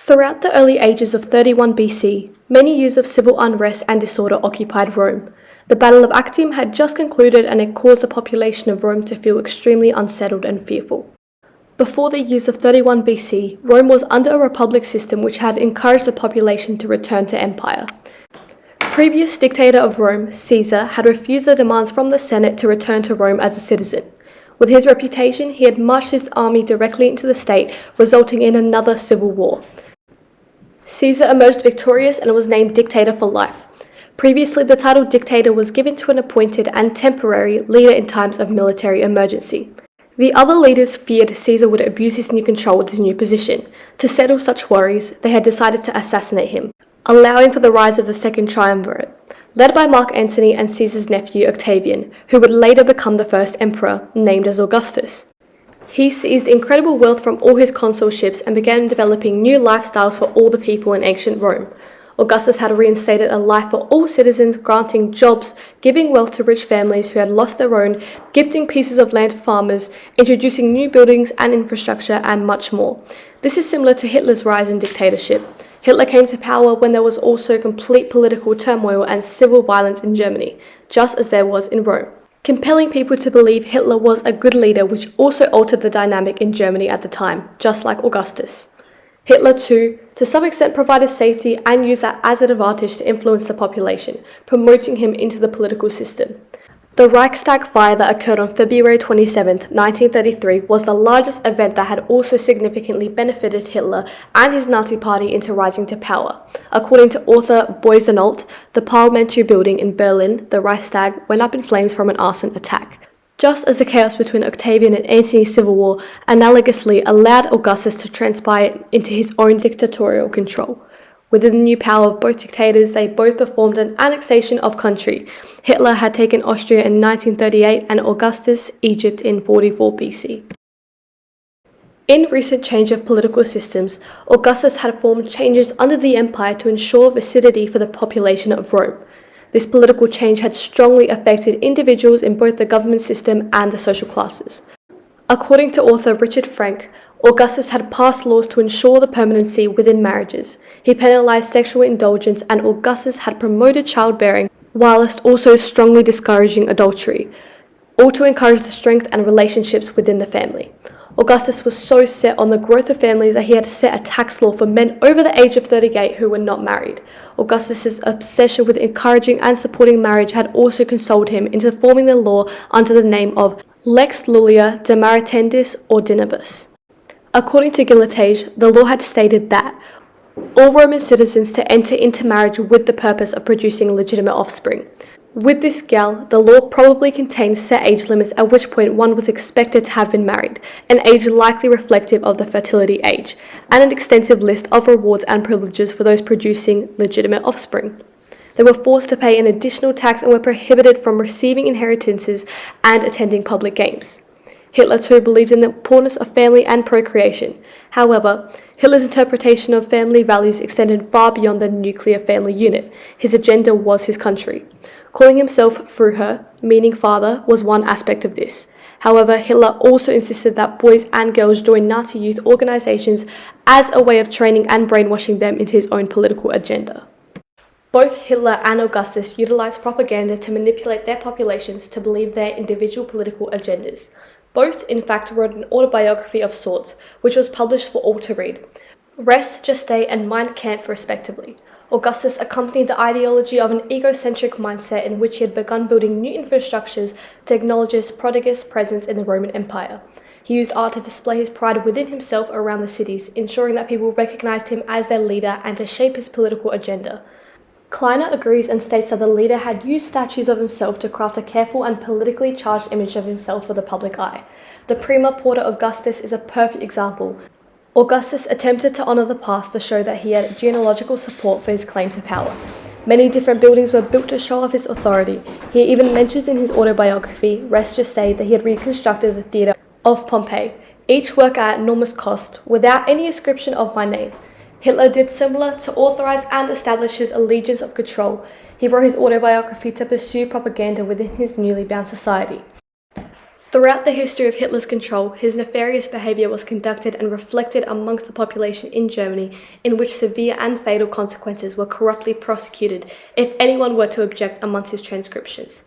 Throughout the early ages of 31 BC, many years of civil unrest and disorder occupied Rome. The Battle of Actium had just concluded and it caused the population of Rome to feel extremely unsettled and fearful. Before the years of 31 BC, Rome was under a republic system which had encouraged the population to return to empire. Previous dictator of Rome, Caesar, had refused the demands from the Senate to return to Rome as a citizen. With his reputation, he had marched his army directly into the state, resulting in another civil war. Caesar emerged victorious and was named dictator for life. Previously, the title dictator was given to an appointed and temporary leader in times of military emergency. The other leaders feared Caesar would abuse his new control with his new position. To settle such worries, they had decided to assassinate him, allowing for the rise of the Second Triumvirate, led by Mark Antony and Caesar's nephew Octavian, who would later become the first emperor, named as Augustus. He seized incredible wealth from all his consulships and began developing new lifestyles for all the people in ancient Rome. Augustus had reinstated a life for all citizens, granting jobs, giving wealth to rich families who had lost their own, gifting pieces of land to farmers, introducing new buildings and infrastructure, and much more. This is similar to Hitler's rise in dictatorship. Hitler came to power when there was also complete political turmoil and civil violence in Germany, just as there was in Rome, compelling people to believe Hitler was a good leader, which also altered the dynamic in Germany at the time, just like Augustus. Hitler too, to some extent, provided safety and used that as an advantage to influence the population, promoting him into the political system. The Reichstag fire that occurred on February 27, 1933 was the largest event that had also significantly benefited Hitler and his Nazi party into rising to power. According to author Boysenholt, the parliamentary building in Berlin, the Reichstag, went up in flames from an arson attack. Just as the chaos between Octavian and Antony's civil war analogously allowed Augustus to transpire into his own dictatorial control. Within the new power of both dictators, they both performed an annexation of country. Hitler had taken Austria in 1938 and Augustus, Egypt in 44 BC. In recent change of political systems, Augustus had formed changes under the empire to ensure vicinity for the population of Rome. This political change had strongly affected individuals in both the government system and the social classes. According to author Richard Frank, Augustus had passed laws to ensure the permanency within marriages. He penalized sexual indulgence, and Augustus had promoted childbearing, whilst also strongly discouraging adultery, all to encourage the strength and relationships within the family. Augustus was so set on the growth of families that he had set a tax law for men over the age of 38 who were not married. Augustus's obsession with encouraging and supporting marriage had also consoled him into forming the law under the name of Lex Lulia de Maritendis Ordinibus. According to Gillitage, the law had stated that all Roman citizens to enter into marriage with the purpose of producing legitimate offspring. With this gal, the law probably contained set age limits at which point one was expected to have been married, an age likely reflective of the fertility age, and an extensive list of rewards and privileges for those producing legitimate offspring. They were forced to pay an additional tax and were prohibited from receiving inheritances and attending public games. Hitler too believed in the importance of family and procreation. However, Hitler's interpretation of family values extended far beyond the nuclear family unit. His agenda was his country. Calling himself Führer, meaning father, was one aspect of this. However, Hitler also insisted that boys and girls join Nazi youth organizations as a way of training and brainwashing them into his own political agenda. Both Hitler and Augustus utilized propaganda to manipulate their populations to believe their individual political agendas. Both, in fact, wrote an autobiography of sorts, which was published for all to read. Res Gestae and Mein Kampf, respectively. Augustus accompanied the ideology of an egocentric mindset in which he had begun building new infrastructures to acknowledge his prodigious presence in the Roman Empire. He used art to display his pride within himself around the cities, ensuring that people recognized him as their leader and to shape his political agenda. Kleiner agrees and states that the leader had used statues of himself to craft a careful and politically charged image of himself for the public eye. The Prima Porta Augustus is a perfect example. Augustus attempted to honor the past to show that he had genealogical support for his claim to power. Many different buildings were built to show off his authority. He even mentions in his autobiography, Res Gestae, that he had reconstructed the theatre of Pompeii, each work at enormous cost, without any inscription of my name. Hitler did similar to authorize and establish his allegiance of control. He wrote his autobiography to pursue propaganda within his newly bound society. Throughout the history of Hitler's control, his nefarious behaviour was conducted and reflected amongst the population in Germany, in which severe and fatal consequences were corruptly prosecuted if anyone were to object amongst his transcriptions.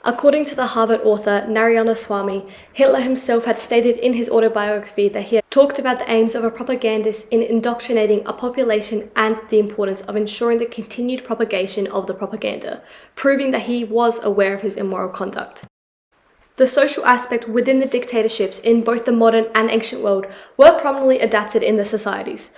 According to the Harvard author Narayana Swami, Hitler himself had stated in his autobiography that he had talked about the aims of a propagandist in indoctrinating a population and the importance of ensuring the continued propagation of the propaganda, proving that he was aware of his immoral conduct. The social aspect within the dictatorships in both the modern and ancient world were prominently adapted in the societies.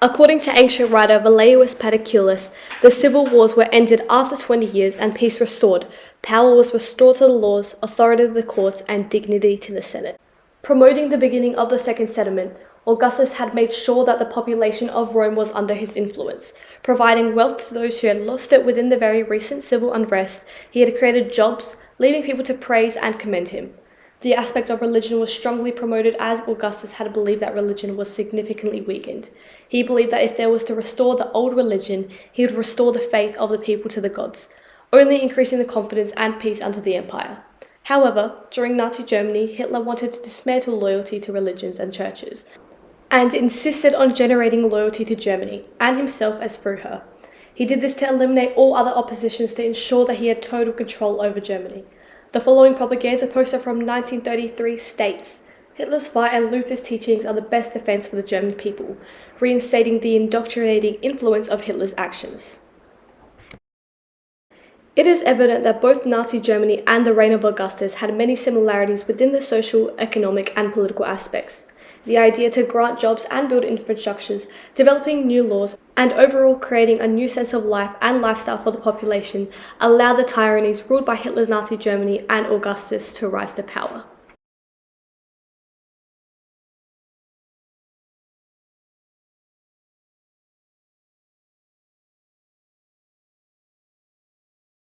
According to ancient writer Velleius Paterculus, the civil wars were ended after 20 years and peace restored. Power was restored to the laws, authority to the courts, and dignity to the Senate. Promoting the beginning of the Second Settlement, Augustus had made sure that the population of Rome was under his influence. Providing wealth to those who had lost it within the very recent civil unrest, he had created jobs, leaving people to praise and commend him. The aspect of religion was strongly promoted as Augustus had believed that religion was significantly weakened. He believed that if there was to restore the old religion, he would restore the faith of the people to the gods, only increasing the confidence and peace under the empire. However, during Nazi Germany, Hitler wanted to dismantle loyalty to religions and churches, and insisted on generating loyalty to Germany, and himself as through her. He did this to eliminate all other oppositions to ensure that he had total control over Germany. The following propaganda poster from 1933 states, "Hitler's fight and Luther's teachings are the best defense for the German people," reinstating the indoctrinating influence of Hitler's actions. It is evident that both Nazi Germany and the reign of Augustus had many similarities within the social, economic, and political aspects. The idea to grant jobs and build infrastructures, developing new laws, and overall creating a new sense of life and lifestyle for the population allowed the tyrannies ruled by Hitler's Nazi Germany and Augustus to rise to power.